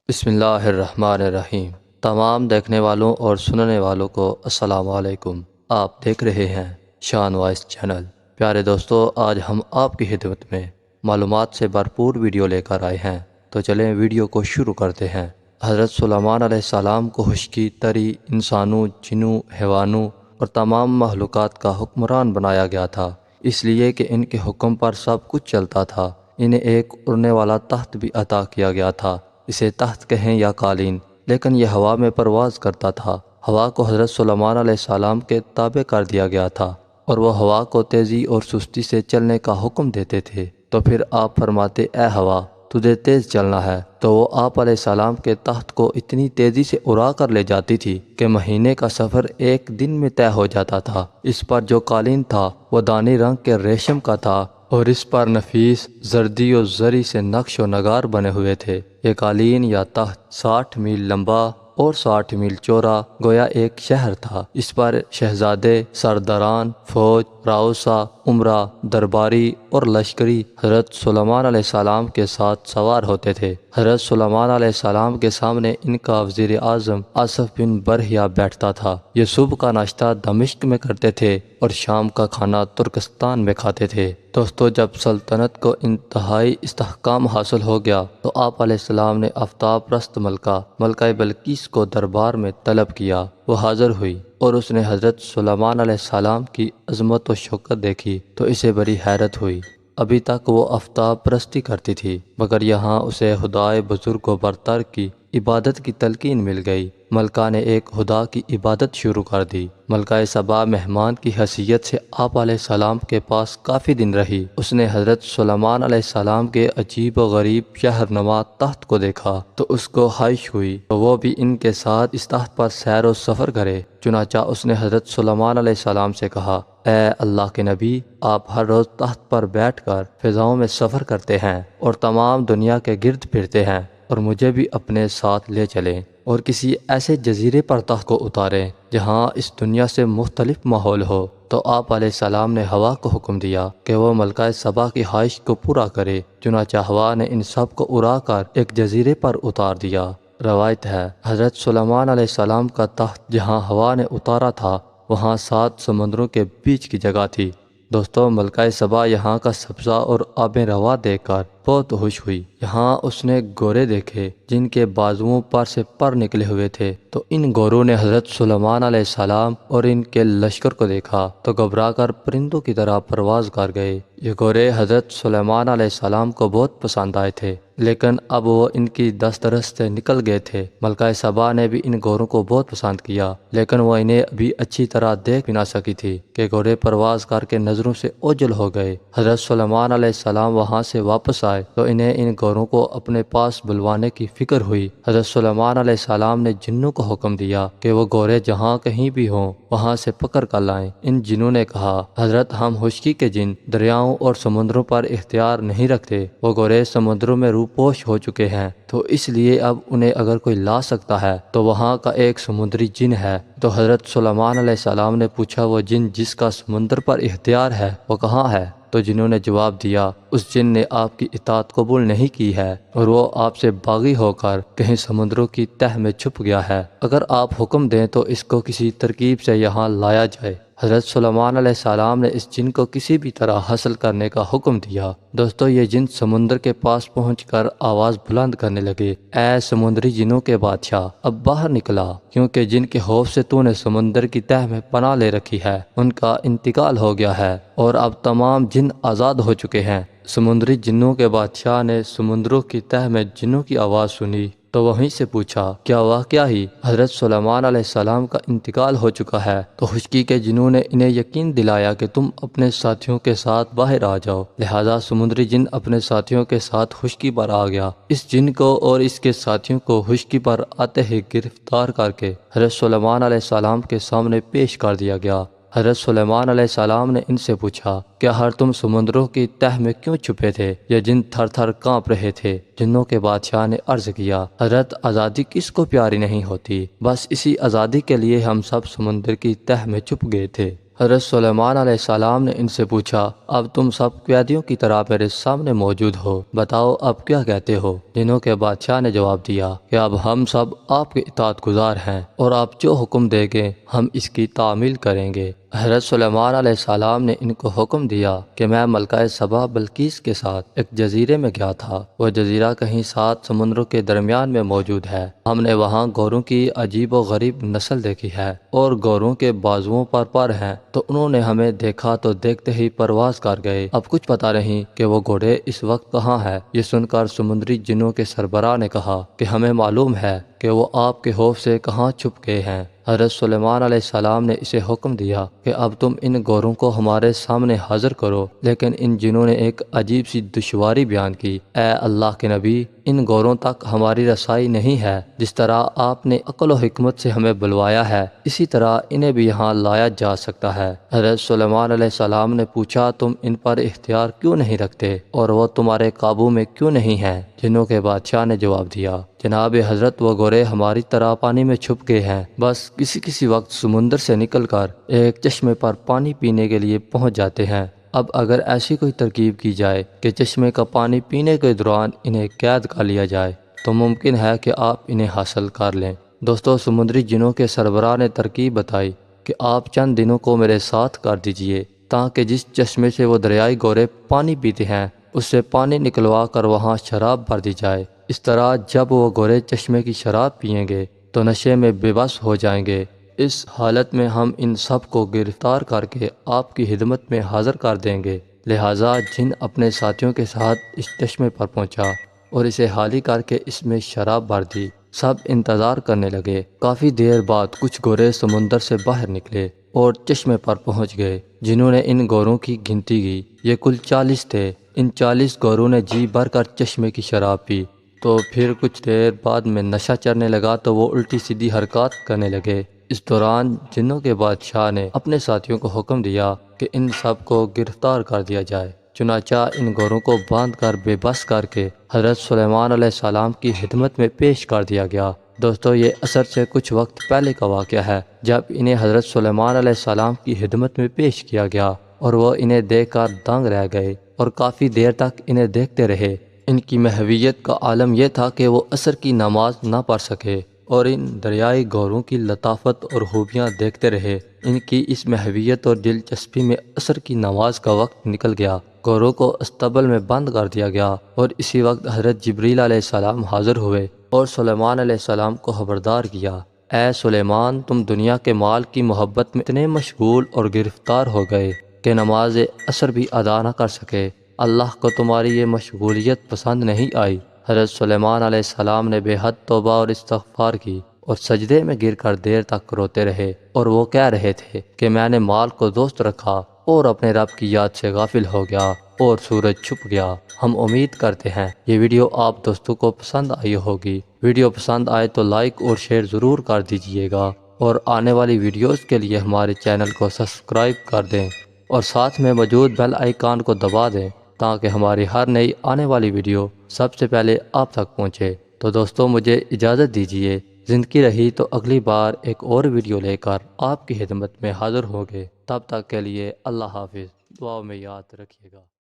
بسم اللہ الرحمن الرحیم۔ تمام دیکھنے والوں اور سننے والوں کو السلام علیکم۔ آپ دیکھ رہے ہیں شان وائس چینل۔ پیارے دوستو، آج ہم آپ کی خدمت میں معلومات سے بھرپور ویڈیو لے کر آئے ہیں، تو چلیں ویڈیو کو شروع کرتے ہیں۔ حضرت سلیمان علیہ السلام کو خشکی، تری، انسانوں، جنوں، حیوانوں اور تمام مخلوقات کا حکمران بنایا گیا تھا، اس لیے کہ ان کے حکم پر سب کچھ چلتا تھا۔ انہیں ایک اڑنے والا تخت بھی عطا کیا گیا تھا، اسے تخت کہیں یا قالین، لیکن یہ ہوا میں پرواز کرتا تھا۔ ہوا کو حضرت سلیمان علیہ السلام کے تابع کر دیا گیا تھا اور وہ ہوا کو تیزی اور سستی سے چلنے کا حکم دیتے تھے۔ تو پھر آپ فرماتے، اے ہوا، تجھے تیز چلنا ہے، تو وہ آپ علیہ السلام کے تخت کو اتنی تیزی سے اڑا کر لے جاتی تھی کہ مہینے کا سفر ایک دن میں طے ہو جاتا تھا۔ اس پر جو قالین تھا وہ دانی رنگ کے ریشم کا تھا اور اس پر نفیس زردی و زری سے نقش و نگار بنے ہوئے تھے۔ یہ قالین یا تخت 60 میل لمبا اور 60 میل چوڑا گویا ایک شہر تھا۔ اس پر شہزادے، سرداران، فوج، راؤسا، امرا، درباری اور لشکری حضرت سلیمان علیہ السلام کے ساتھ سوار ہوتے تھے۔ حضرت سلیمان علیہ السلام کے سامنے ان کا وزیر اعظم آصف بن برہیا بیٹھتا تھا۔ یہ صبح کا ناشتہ دمشق میں کرتے تھے اور شام کا کھانا ترکستان میں کھاتے تھے۔ دوستو، جب سلطنت کو انتہائی استحکام حاصل ہو گیا تو آپ علیہ السلام نے آفتاب پرست ملکہ بلقیس کو دربار میں طلب کیا۔ وہ حاضر ہوئی اور اس نے حضرت سلیمان علیہ السلام کی عظمت و شوکت دیکھی تو اسے بڑی حیرت ہوئی۔ ابھی تک وہ آفتاب پرستی کرتی تھی، مگر یہاں اسے خدائے بزرگ و برتر کی عبادت کی تلقین مل گئی۔ ملکہ نے ایک خدا کی عبادت شروع کر دی۔ ملکہ سبا مہمان کی حیثیت سے آپ علیہ السلام کے پاس کافی دن رہی۔ اس نے حضرت سلیمان علیہ السلام کے عجیب و غریب شہر نما تخت کو دیکھا تو اس کو خواہش ہوئی تو وہ بھی ان کے ساتھ اس تخت پر سیر و سفر کرے۔ چنانچہ اس نے حضرت سلیمان علیہ السلام سے کہا، اے اللہ کے نبی، آپ ہر روز تخت پر بیٹھ کر فضاؤں میں سفر کرتے ہیں اور تمام دنیا کے گرد پھرتے ہیں، اور مجھے بھی اپنے ساتھ لے چلیں اور کسی ایسے جزیرے پر تخت کو اتاریں جہاں اس دنیا سے مختلف ماحول ہو۔ تو آپ علیہ السلام نے ہوا کو حکم دیا کہ وہ ملکہ سبا کی خواہش کو پورا کرے۔ چنانچہ ہوا نے ان سب کو اڑا کر ایک جزیرے پر اتار دیا۔ روایت ہے، حضرت سلیمان علیہ السلام کا تخت جہاں ہوا نے اتارا تھا وہاں 7 سمندروں کے بیچ کی جگہ تھی۔ دوستو، ملکہ سبا یہاں کا سبزہ اور آب روا دیکھ کر بہت خوش ہوئی۔ یہاں اس نے گورے دیکھے جن کے بازوؤں پر سے پر نکلے ہوئے تھے، تو ان گوروں نے حضرت سلیمان علیہ السلام اور ان کے لشکر کو دیکھا تو گھبرا کر پرندوں کی طرح پرواز کر گئے۔ یہ گورے حضرت سلیمان علیہ السلام کو بہت پسند آئے تھے، لیکن اب وہ ان کی دست رس سے نکل گئے تھے۔ ملکہ سبا نے بھی ان گوروں کو بہت پسند کیا، لیکن وہ انہیں ابھی اچھی طرح دیکھ بھی نہ سکی تھی کہ گورے پرواز کر کے نظروں سے اوجھل ہو گئے۔ حضرت سلیمان علیہ السلام وہاں سے واپس آئے تو انہیں ان گوروں کو اپنے پاس بلوانے کی فکر ہوئی۔ حضرت سلیمان علیہ السلام نے جنوں کو حکم دیا کہ وہ گورے جہاں کہیں بھی ہوں وہاں سے پکڑ کر لائیں۔ ان جنوں نے کہا، حضرت ہم خشکی کے جن دریاؤں اور سمندروں پر اختیار نہیں رکھتے، وہ گورے سمندروں میں روپوش ہو چکے ہیں، تو اس لیے اب انہیں اگر کوئی لا سکتا ہے تو وہاں کا ایک سمندری جن ہے۔ تو حضرت سلیمان علیہ السلام نے پوچھا، وہ جن جس کا سمندر پر اختیار ہے وہ کہاں ہے؟ تو جنہوں نے جواب دیا، اس جن نے آپ کی اطاعت قبول نہیں کی ہے اور وہ آپ سے باغی ہو کر کہیں سمندروں کی تہ میں چھپ گیا ہے۔ اگر آپ حکم دیں تو اس کو کسی ترکیب سے یہاں لایا جائے۔ حضرت سلیمان علیہ السلام نے اس جن کو کسی بھی طرح حاصل کرنے کا حکم دیا۔ دوستو، یہ جن سمندر کے پاس پہنچ کر آواز بلند کرنے لگے، اے سمندری جنوں کے بادشاہ، اب باہر نکلا، کیونکہ جن کے خوف سے تو نے سمندر کی تہ میں پناہ لے رکھی ہے ان کا انتقال ہو گیا ہے اور اب تمام جن آزاد ہو چکے ہیں۔ سمندری جنوں کے بادشاہ نے سمندروں کی تہ میں جنوں کی آواز سنی تو وہیں سے پوچھا، کیا واقعہ ہی حضرت سلیمان علیہ السلام کا انتقال ہو چکا ہے؟ تو خشکی کے جنوں نے انہیں یقین دلایا کہ تم اپنے ساتھیوں کے ساتھ باہر آ جاؤ۔ لہذا سمندری جن اپنے ساتھیوں کے ساتھ خشکی پر آ گیا۔ اس جن کو اور اس کے ساتھیوں کو خشکی پر آتے ہی گرفتار کر کے حضرت سلیمان علیہ السلام کے سامنے پیش کر دیا گیا۔ حضرت سلیمان علیہ السلام نے ان سے پوچھا، کیا ہر تم سمندروں کی تہ میں کیوں چھپے تھے؟ یہ جن تھر تھر کانپ رہے تھے۔ جنوں کے بادشاہ نے عرض کیا، حضرت آزادی کس کو پیاری نہیں ہوتی؟ بس اسی آزادی کے لیے ہم سب سمندر کی تہ میں چھپ گئے تھے۔ حضرت سلیمان علیہ السلام نے ان سے پوچھا، اب تم سب قیدیوں کی طرح میرے سامنے موجود ہو، بتاؤ اب کیا کہتے ہو؟ جنوں کے بادشاہ نے جواب دیا کہ اب ہم سب آپ کے اطاعت گزار ہیں اور آپ جو حکم دیں گے ہم اس کی تعمیل کریں گے۔ حضرت سلیمان علیہ السلام نے ان کو حکم دیا کہ میں ملکہ سبا بلقیس کے ساتھ ایک جزیرے میں گیا تھا۔ وہ جزیرہ کہیں 7 سمندروں کے درمیان میں موجود ہے۔ ہم نے وہاں گوروں کی عجیب و غریب نسل دیکھی ہے اور گوروں کے بازوؤں پر پر ہیں، تو انہوں نے ہمیں دیکھا تو دیکھتے ہی پرواز کر گئے۔ اب کچھ پتہ نہیں کہ وہ گھوڑے اس وقت کہاں ہے۔ یہ سن کر سمندری جنوں کے سربراہ نے کہا کہ ہمیں معلوم ہے کہ وہ آپ کے خوف سے کہاں چھپ گئے ہیں۔ حضرت سلیمان علیہ السلام نے اسے حکم دیا کہ اب تم ان گوروں کو ہمارے سامنے حاضر کرو، لیکن ان جنوں نے ایک عجیب سی دشواری بیان کی۔ اے اللہ کے نبی، ان گوروں تک ہماری رسائی نہیں ہے۔ جس طرح آپ نے عقل و حکمت سے ہمیں بلوایا ہے اسی طرح انہیں بھی یہاں لایا جا سکتا ہے۔ حضرت سلیمان علیہ السلام نے پوچھا، تم ان پر اختیار کیوں نہیں رکھتے اور وہ تمہارے قابو میں کیوں نہیں ہیں؟ جنوں کے بادشاہ نے جواب دیا، جناب حضرت وہ گورے ہماری طرح پانی میں چھپ گئے ہیں، بس کسی وقت سمندر سے نکل کر ایک چشمے پر پانی پینے کے لیے پہنچ جاتے ہیں۔ اب اگر ایسی کوئی ترکیب کی جائے کہ چشمے کا پانی پینے کے دوران انہیں قید کر لیا جائے تو ممکن ہے کہ آپ انہیں حاصل کر لیں۔ دوستو، سمندری جنوں کے سربراہ نے ترکیب بتائی کہ آپ چند دنوں کو میرے ساتھ کر دیجئے تاکہ جس چشمے سے وہ دریائی گورے پانی پیتے ہیں اس سے پانی نکلوا کر وہاں شراب بھر دی جائے۔ اس طرح جب وہ گورے چشمے کی شراب پئیں گے تو نشے میں بے بس ہو جائیں گے۔ اس حالت میں ہم ان سب کو گرفتار کر کے آپ کی خدمت میں حاضر کر دیں گے۔ لہٰذا جن اپنے ساتھیوں کے ساتھ اس چشمے پر پہنچا اور اسے خالی کر کے اس میں شراب بھر دی۔ سب انتظار کرنے لگے۔ کافی دیر بعد کچھ گورے سمندر سے باہر نکلے اور چشمے پر پہنچ گئے۔ جنہوں نے ان گوروں کی گنتی کی، یہ کل 40 تھے۔ ان 40 گوروں نے جی بھر کر چشمے کی شراب پی تو پھر کچھ دیر بعد میں نشہ چڑھنے لگا تو وہ الٹی سیدھی حرکات کرنے لگے۔ اس دوران جنوں کے بادشاہ نے اپنے ساتھیوں کو حکم دیا کہ ان سب کو گرفتار کر دیا جائے۔ چنانچہ ان گوروں کو باندھ کر بے بس کر کے حضرت سلیمان علیہ السلام کی خدمت میں پیش کر دیا گیا۔ دوستو، یہ عصر سے کچھ وقت پہلے کا واقعہ ہے جب انہیں حضرت سلیمان علیہ السلام کی خدمت میں پیش کیا گیا اور وہ انہیں دیکھ کر دنگ رہ گئے اور کافی دیر تک انہیں دیکھتے رہے۔ ان کی محویت کا عالم یہ تھا کہ وہ عصر کی نماز نہ پڑھ سکے اور ان دریائی گوروں کی لطافت اور خوبیاں دیکھتے رہے۔ ان کی اس محویت اور دلچسپی میں عصر کی نماز کا وقت نکل گیا۔ گوروں کو استبل میں بند کر دیا گیا اور اسی وقت حضرت جبریل علیہ السلام حاضر ہوئے اور سلیمان علیہ السلام کو خبردار کیا، اے سلیمان، تم دنیا کے مال کی محبت میں اتنے مشغول اور گرفتار ہو گئے کہ نماز عصر بھی ادا نہ کر سکے۔ اللہ کو تمہاری یہ مشغولیت پسند نہیں آئی۔ حضرت سلیمان علیہ السلام نے بے حد توبہ اور استغفار کی اور سجدے میں گر کر دیر تک روتے رہے اور وہ کہہ رہے تھے کہ میں نے مال کو دوست رکھا اور اپنے رب کی یاد سے غافل ہو گیا اور سورج چھپ گیا۔ ہم امید کرتے ہیں یہ ویڈیو آپ دوستوں کو پسند آئی ہوگی۔ ویڈیو پسند آئے تو لائک اور شیئر ضرور کر دیجئے گا اور آنے والی ویڈیوز کے لیے ہمارے چینل کو سبسکرائب کر دیں اور ساتھ میں موجود بیل آئیکن کو دبا دیں تاکہ ہماری ہر نئی آنے والی ویڈیو سب سے پہلے آپ تک پہنچے۔ تو دوستو، مجھے اجازت دیجیے۔ زندگی رہی تو اگلی بار ایک اور ویڈیو لے کر آپ کی خدمت میں حاضر ہوں گے۔ تب تک کے لیے اللہ حافظ۔ دعاؤں میں یاد رکھیے گا۔